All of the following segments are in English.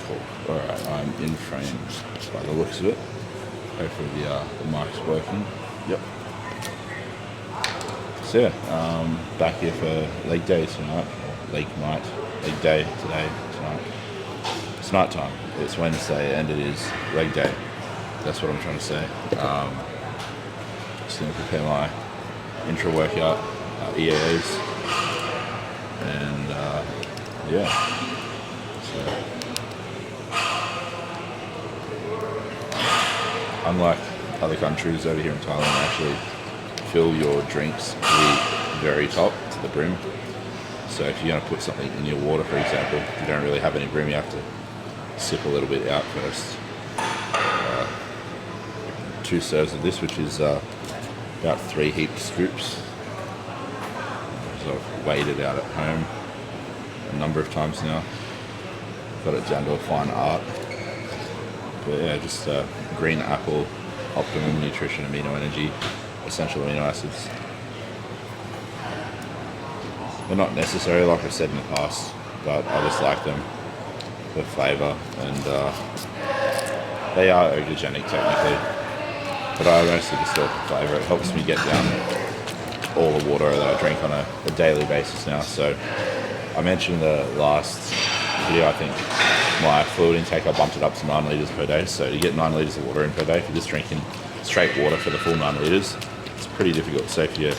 Cool. Alright, I'm in frame by the looks of it. Hopefully the mic's working. Yep. So yeah, back here for leg day tonight, or leg night, leg day today, tonight. It's night time, it's Wednesday, and it is leg day. That's what I'm trying to say. Just going to prepare my intra workout, EAAs, and yeah. So, unlike other countries, over here in Thailand, actually fill your drinks to the very top, to the brim. So if you're going to put something in your water, for example, if you don't really have any brim, you have to sip a little bit out first. 2 serves of this, which is about 3 heaped scoops. So I've weighed it out at home a number of times now. Got it down to a fine art. But yeah, just green apple, optimum nutrition, amino energy, essential amino acids. They're not necessary, like I said in the past, but I just like them for flavour, and they are ergogenic technically, but I mostly just do it for flavour. It helps me get down all the water that I drink on a daily basis now. So I mentioned in the last video, I think, my fluid intake, I bumped it up to 9 litres per day. So you get 9 litres of water in per day. If you're just drinking straight water for the full 9 litres, it's pretty difficult. So if you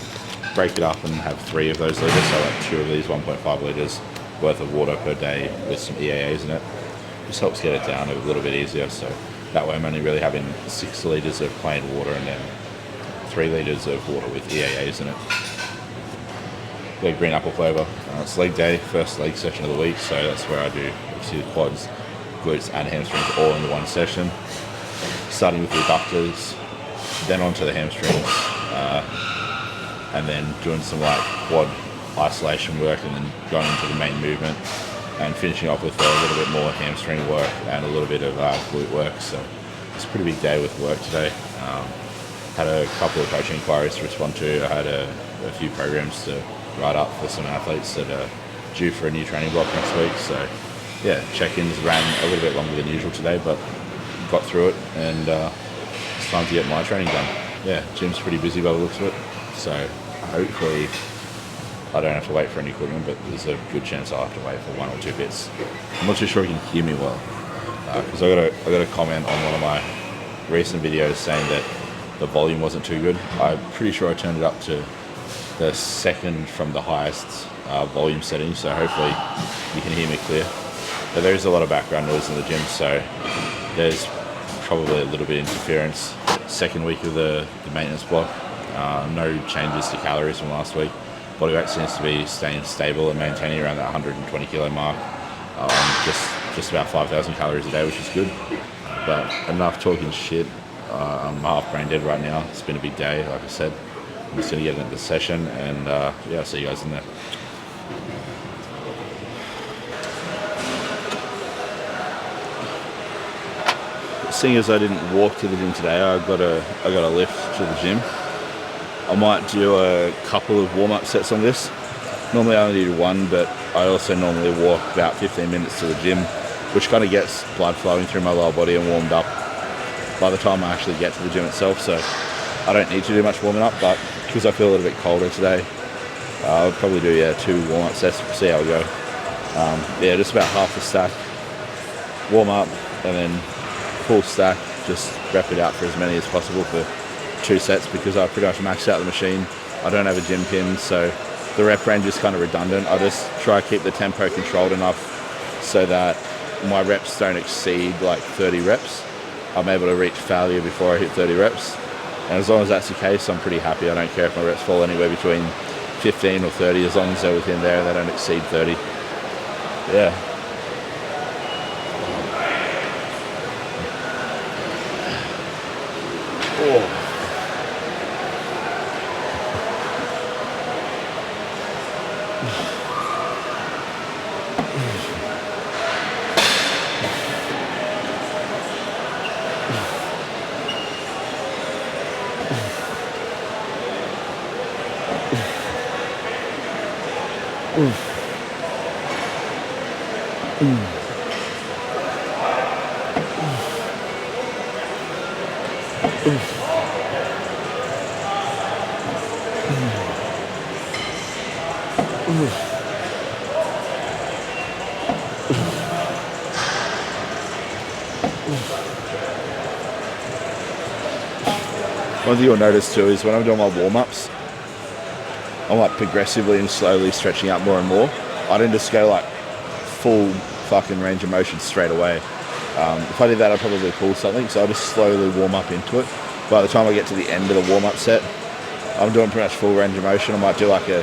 break it up and have 3 of those litres, so like 2 of these 1.5 litres worth of water per day with some EAAs in it, just helps get it down a little bit easier. So that way I'm only really having 6 litres of plain water and then 3 litres of water with EAAs in it. Yeah, green apple flavour. It's leg day, first leg session of the week, so that's where I do obviously the quads, glutes and hamstrings all in one session. Starting with the adductors, then onto the hamstrings, and then doing some like quad isolation work, and then going into the main movement, and finishing off with a little bit more hamstring work and a little bit of glute work. So it's a pretty big day with work today. Had a couple of coaching inquiries to respond to. I had a few programs to write up for some athletes that are due for a new training block next week. So yeah, check-ins ran a little bit longer than usual today, but got through it, and it's time to get my training done. Yeah, gym's pretty busy by the looks of it, so hopefully I don't have to wait for any equipment, but there's a good chance I'll have to wait for 1 or 2 bits. I'm not too sure you can hear me well, because I got a comment on one of my recent videos saying that the volume wasn't too good. I'm pretty sure I turned it up to the second from the highest volume setting, so hopefully you can hear me clear. But there is a lot of background noise in the gym, so there's probably a little bit of interference. Second week of the maintenance block, no changes to calories from last week. Body weight seems to be staying stable and maintaining around that 120 kilo mark. Just about 5,000 calories a day, which is good. But enough talking shit. I'm half brain dead right now. It's been a big day, like I said. I'm just going to get into the session, and yeah, I'll see you guys in there. Seeing as I didn't walk to the gym today, I got a lift to the gym. I might do a couple of warm-up sets on this. Normally I only do 1, but I also normally walk about 15 minutes to the gym, which kind of gets blood flowing through my lower body and warmed up by the time I actually get to the gym itself. So I don't need to do much warming up, but because I feel a little bit colder today, I'll probably do 2 warm-up sets, see how we go. Yeah, just about half the stack, warm up, and then full stack, just rep it out for as many as possible for 2 sets, because I pretty much maxed out the machine. I don't have a gym pin, so the rep range is kind of redundant. I just try to keep the tempo controlled enough so that my reps don't exceed like 30 reps. I'm able to reach failure before I hit 30 reps. And as long as that's the case, I'm pretty happy. I don't care if my reps fall anywhere between 15 or 30, as long as they're within there and they don't exceed 30. Yeah. Oh. One thing you'll notice too is when I'm doing my warm-ups, I'm like progressively and slowly stretching out more and more. I don't just go like full fucking range of motion straight away. If I did that, I'd probably pull something, so I'll just slowly warm up into it. By the time I get to the end of the warm-up set, I'm doing pretty much full range of motion. I might do like a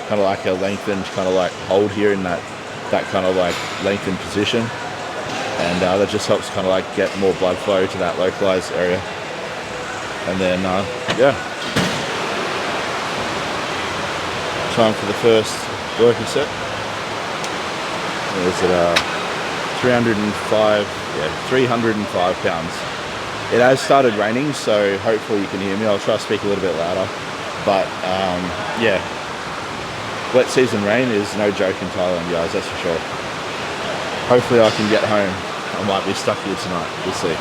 kind of like a lengthened kind of like hold here in that kind of like lengthened position, and that just helps kind of like get more blood flow to that localized area. And then yeah, time for the first working set. Is it 305 pounds. It has started raining, so hopefully you can hear me. I'll try to speak a little bit louder, but yeah, wet season rain is no joke in Thailand, guys, that's for sure. Hopefully I can get home. I might be stuck here tonight, we'll see.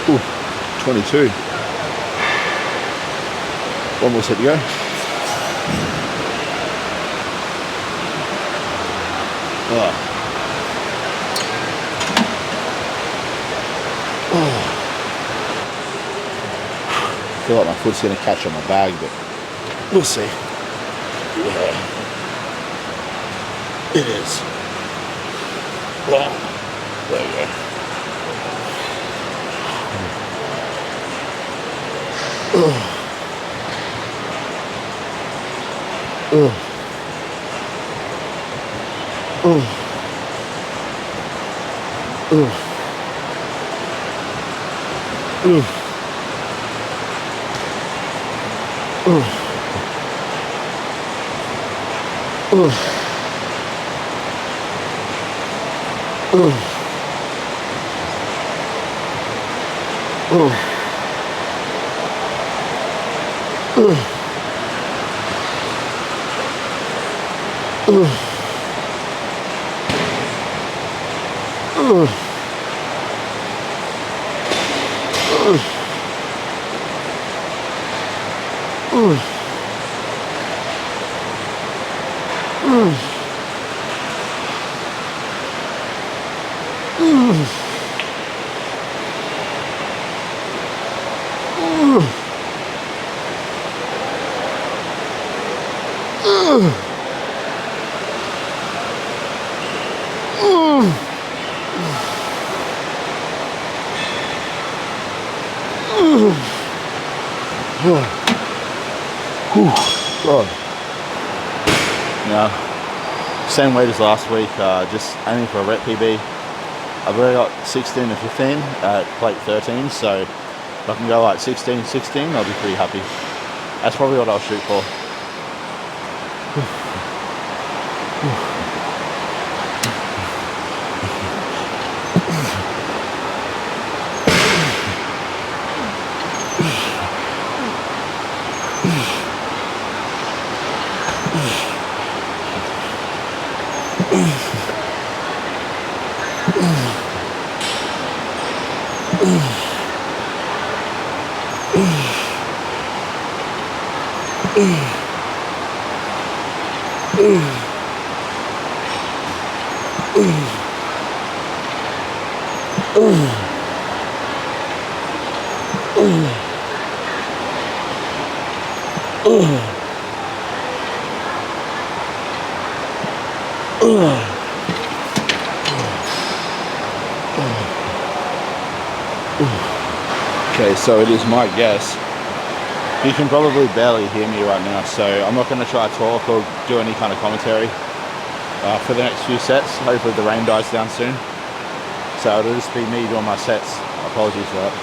Ooh, 22. One more set to go. I feel like my foot's going to catch on my bag, but we'll see. Yeah, it is. There we go. Now, same weight as last week, just aiming for a rep PB. I've already got 16 and 15 at plate 13, so if I can go like 16, I'll be pretty happy. That's probably what I'll shoot for. Okay, so it is my guess. You can probably barely hear me right now, so I'm not going to try to talk or do any kind of commentary for the next few sets. Hopefully the rain dies down soon. So it'll just be me doing my sets. Apologies for that.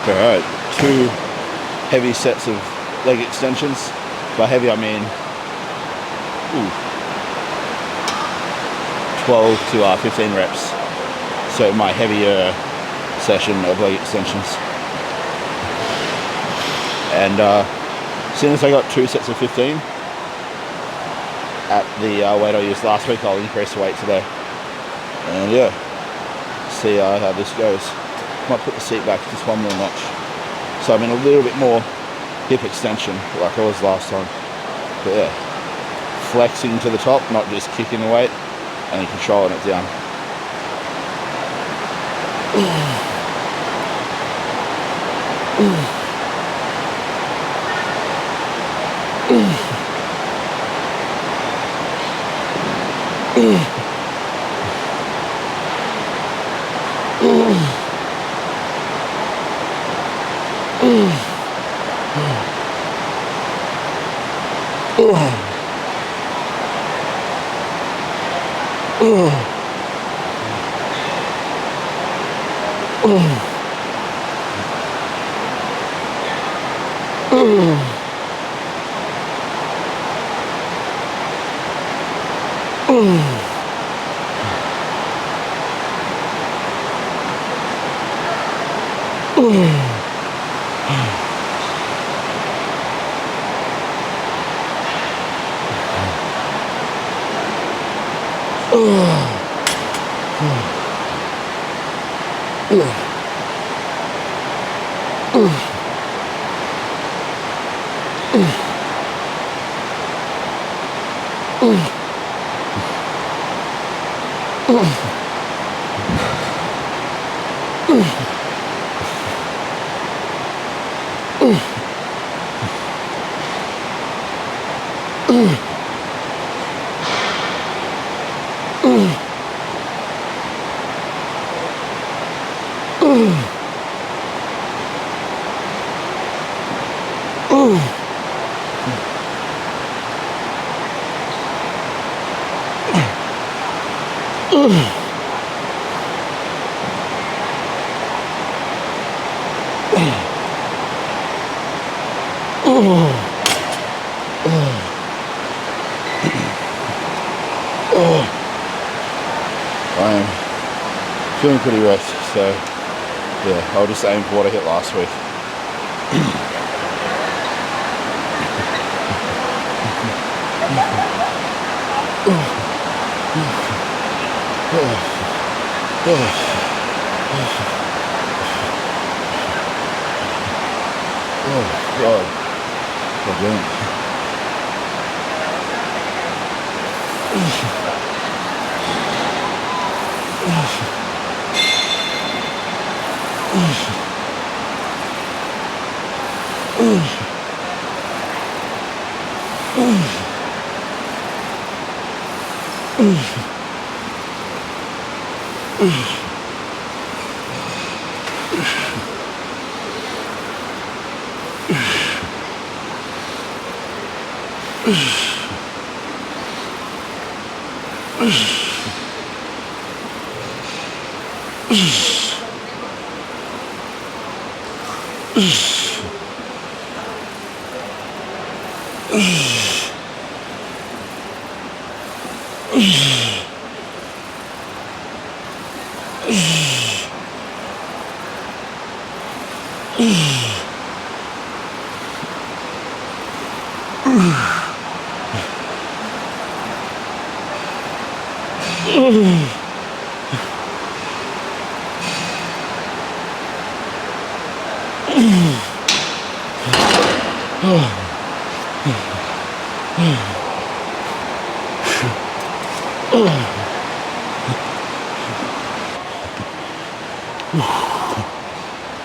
Alright, 2 heavy sets of leg extensions. By heavy I mean 12 to 15 reps. So my heavier session of leg extensions. And as soon as I got 2 sets of 15 at the weight I used last week, I'll increase the weight today. And yeah, see how this goes. Might put the seat back just 1 more notch. So I'm in a little bit more hip extension like I was last time. But yeah, flexing to the top, not just kicking the weight and then controlling it down. I am feeling pretty wrecked, so yeah, I'll just aim for what I hit last week. Oh God,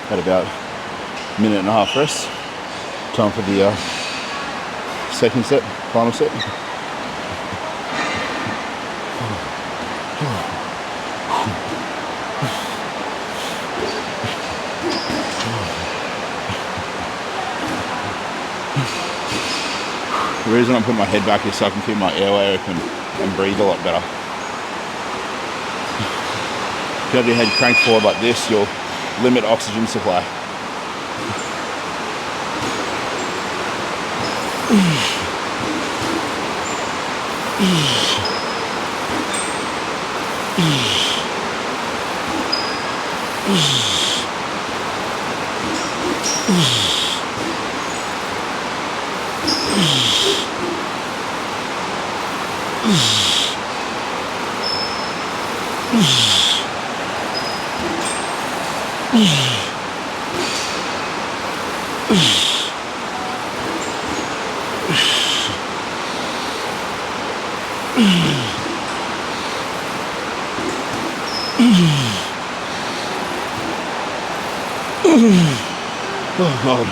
Had about a minute and a half rest. Time for the second set, final set. The reason I put my head back is so I can keep my airway open and breathe a lot better. If you have your head cranked forward like this, you'll limit oxygen supply. Oh God.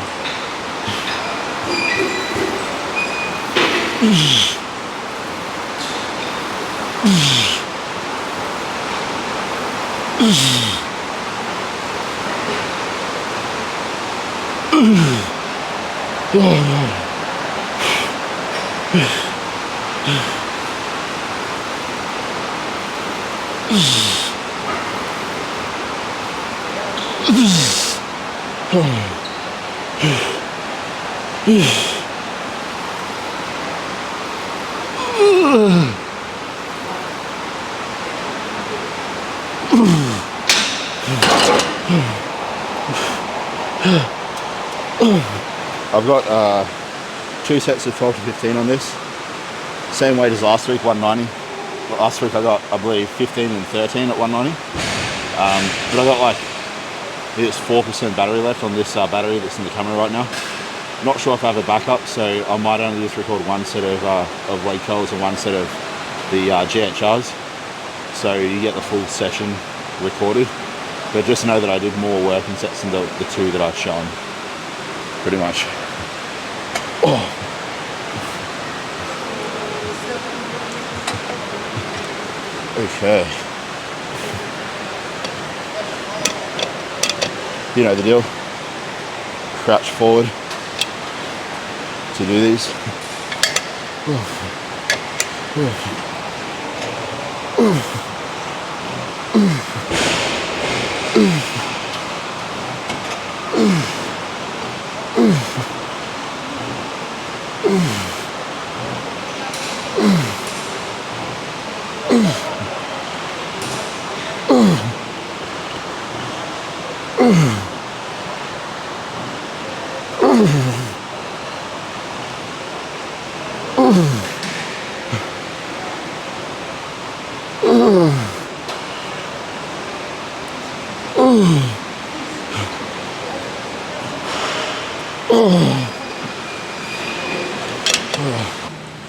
I've got 2 sets of 12 to 15 on this. Same weight as last week, 190. Last week I got, I believe, 15 and 13 at 190. But I got like, it's 4% battery left on this battery that's in the camera right now. Not sure if I have a backup, so I might only just record 1 set of weight curls and 1 set of the GHRs. So you get the full session recorded. But just know that I did more work in sets than the 2 that I've shown. Pretty much. Oh. Okay. You know the deal. Crouch forward. to do these.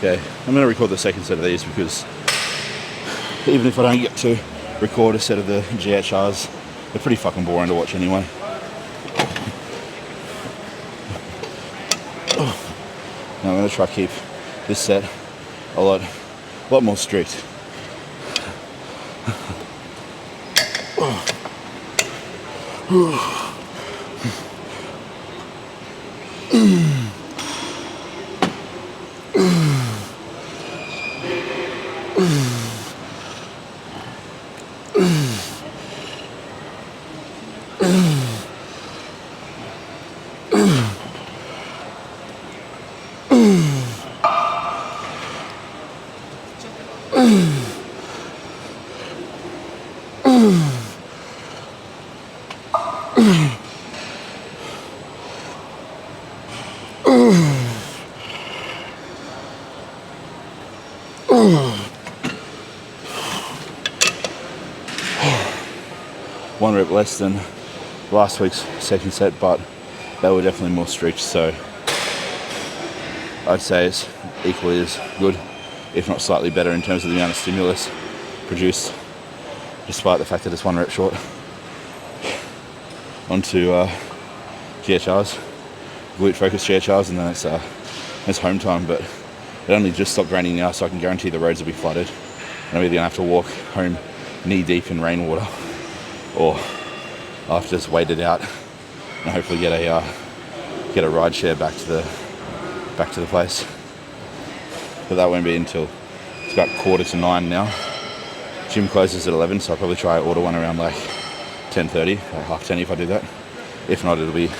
Okay, I'm going to record the second set of these because even if I don't get to record a set of the GHRs, they're pretty fucking boring to watch anyway. Now I'm going to try to keep this set a lot more strict. One rep less than last week's second set, but they were definitely more strict, so I'd say it's equally as good, if not slightly better, in terms of the amount of stimulus produced, despite the fact that it's one rep short. Onto GHRs, glute focused GHRs, and then it's home time, but it only just stopped raining now, so I can guarantee the roads will be flooded, and I'm either gonna have to walk home knee deep in rainwater, or I'll have to just wait it out and hopefully get a ride share back to the place. But that won't be until it's about 8:45 now. Gym closes at 11, so I'll probably try to order one around like 10:30 or 10:30 if I do that. If not, it'll be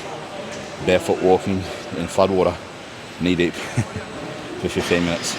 barefoot walking in floodwater, knee deep, for 15 minutes.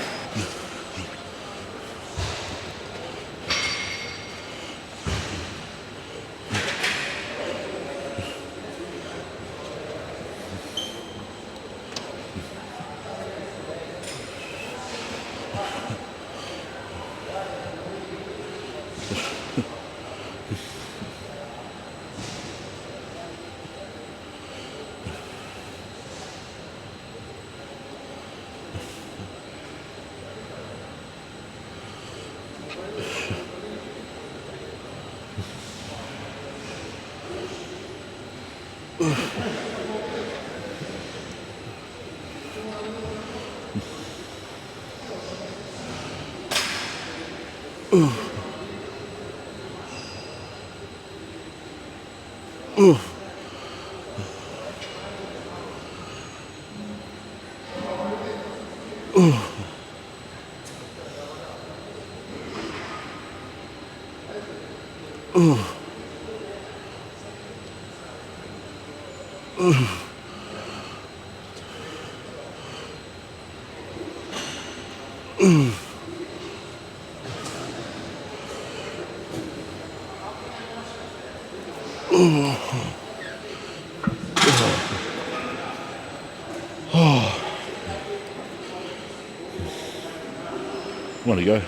Want to go.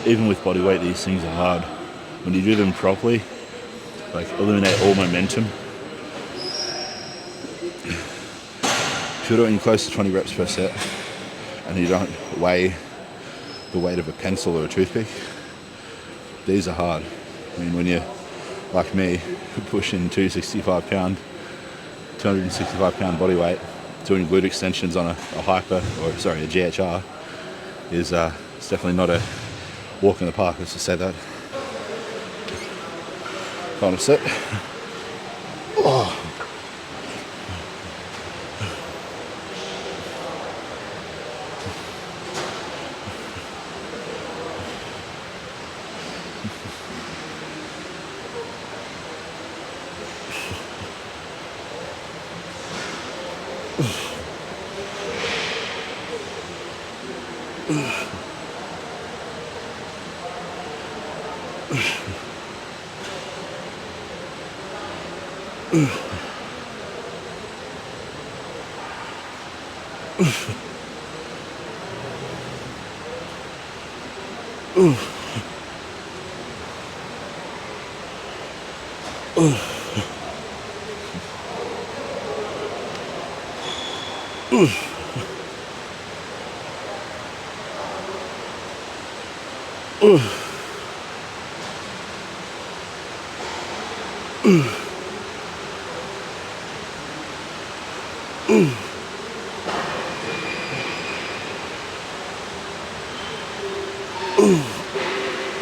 Even with body weight, these things are hard. When you do them properly, like eliminate all momentum. If you're doing close to 20 reps per set and you don't weigh the weight of a pencil or a toothpick, these are hard. I mean, when you're like me, pushing 265 pound body weight, doing glute extensions on a GHR is it's definitely not a walk in the park, let's just say that. Final set.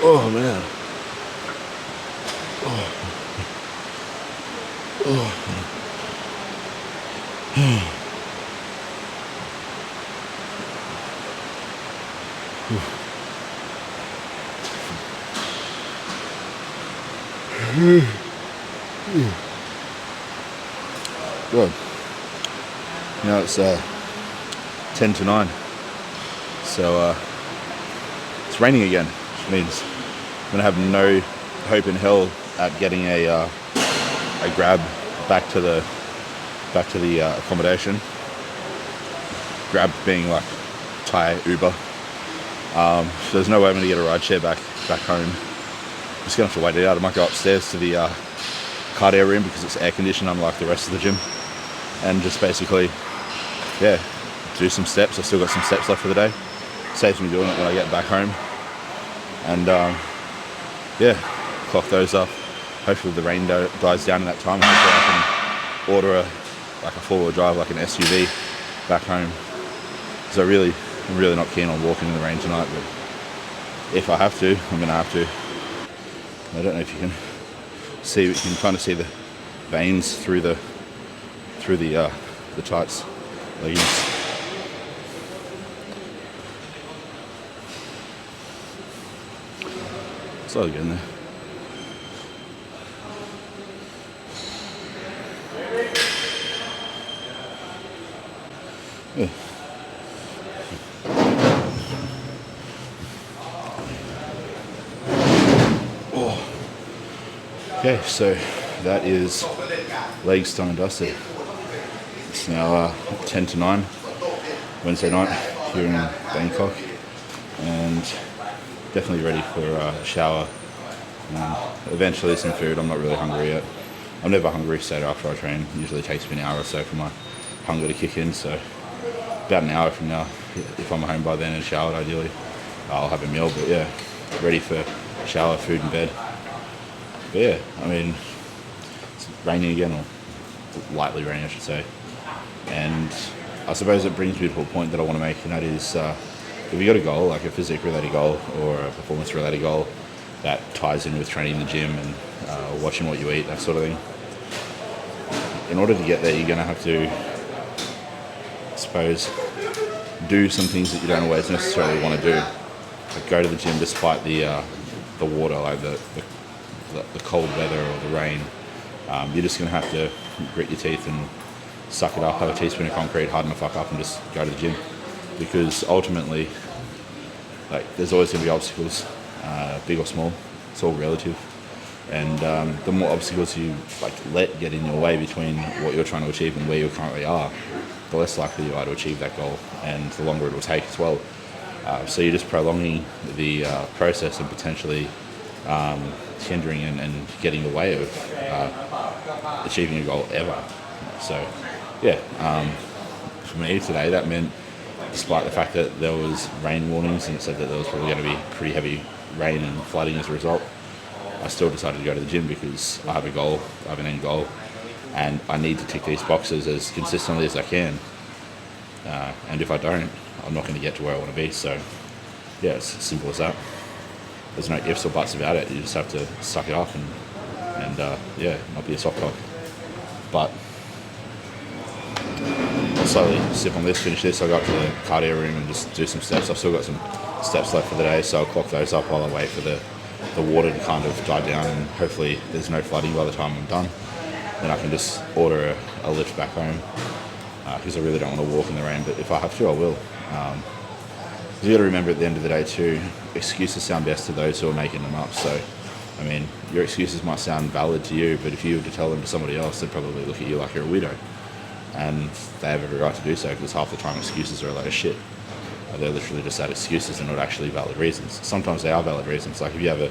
Oh man. Good. Now it's 10 to 9. So it's raining again, which means I'm gonna have no hope in hell at getting a grab back to the Grab being like Thai Uber. So there's no way I'm gonna get a ride share back home. I'm just gonna have to wait it out. I might go upstairs to the cardio room because it's air conditioned unlike the rest of the gym, and just basically, yeah, do some steps. I've still got some steps left for the day. Saves me doing it when I get back home, and yeah, clock those up. Hopefully the rain dies down in that time. Hopefully I can order a four-wheel drive, like an SUV, back home. Because I'm really not keen on walking in the rain tonight, but if I have to, I'm gonna have to. I don't know if you can see, you can kind of see the veins through the tights leggings. Slowly getting there. Yeah. Oh. Okay, so that is legs done and dusted. It's now 10 to 9, Wednesday night here in Bangkok, and definitely ready for a shower and eventually some food. I'm not really hungry yet. I'm never hungry straight after I train. It usually takes me an hour or so for my hunger to kick in, so about an hour from now, if I'm home by then and showered ideally, I'll have a meal. But yeah, ready for shower, food and bed. But yeah, I mean, it's raining again, or lightly raining I should say, and I suppose it brings me to a point that I want to make, and that is if you got a goal, like a physique related goal or a performance related goal that ties in with training in the gym and watching what you eat, that sort of thing, in order to get there, you're going to have to, I suppose, do some things that you don't always necessarily want to do. Like go to the gym despite the water, like the cold weather or the rain. You're just going to have to grit your teeth and suck it up, have a teaspoon of concrete, harden the fuck up and just go to the gym. Because ultimately, like, there's always going to be obstacles, big or small. It's all relative. And the more obstacles you let get in your way between what you're trying to achieve and where you currently are, the less likely you are to achieve that goal, and the longer it will take as well. So you're just prolonging the process and potentially hindering and getting in the way of achieving a goal ever. So yeah, for me today that meant, despite the fact that there was rain warnings and it said that there was probably going to be pretty heavy rain and flooding as a result, I still decided to go to the gym because I have a goal, I have an end goal, and I need to tick these boxes as consistently as I can. And if I don't, I'm not going to get to where I want to be. So yeah, it's as simple as that. There's no ifs or buts about it. You just have to suck it up and yeah, not be a soft cock. But I'll slowly sip on this, finish this. I'll go up to the cardio room and just do some steps. I've still got some steps left for the day, so I'll clock those up while I wait for the water to kind of die down, and hopefully there's no flooding by the time I'm done. Then I can just order a lift back home. because I really don't want to walk in the rain. But if I have to, I will. You got to remember at the end of the day too, excuses sound best to those who are making them up. So, I mean, your excuses might sound valid to you, but if you were to tell them to somebody else, they'd probably look at you like you're a weirdo. And they have every right to do so, because half the time excuses are a load of shit. They're literally just that, excuses, and not actually valid reasons. Sometimes they are valid reasons. Like if you have a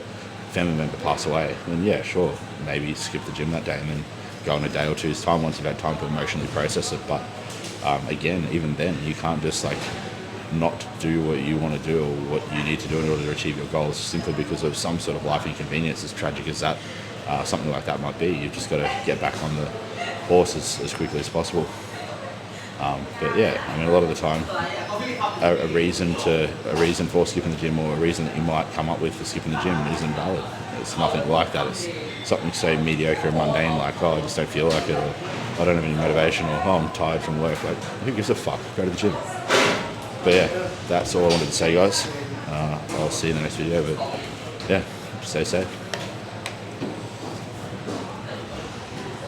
family member pass away, then yeah, sure, maybe skip the gym that day and then go in a day or two's time once you've had time to emotionally process it. But again, even then, you can't just like not do what you want to do or what you need to do in order to achieve your goals simply because of some sort of life inconvenience, as tragic as that something like that might be. You've just got to get back on the horse as quickly as possible. But yeah, I mean, a lot of the time, a reason for skipping the gym, or a reason that you might come up with for skipping the gym, isn't valid. It's nothing like that. It's something so mediocre and mundane, like, oh, I just don't feel like it, or I don't have any motivation, or oh, I'm tired from work. Like, who gives a fuck? Go to the gym. But yeah, that's all I wanted to say, guys. I'll see you in the next video. But yeah, stay safe.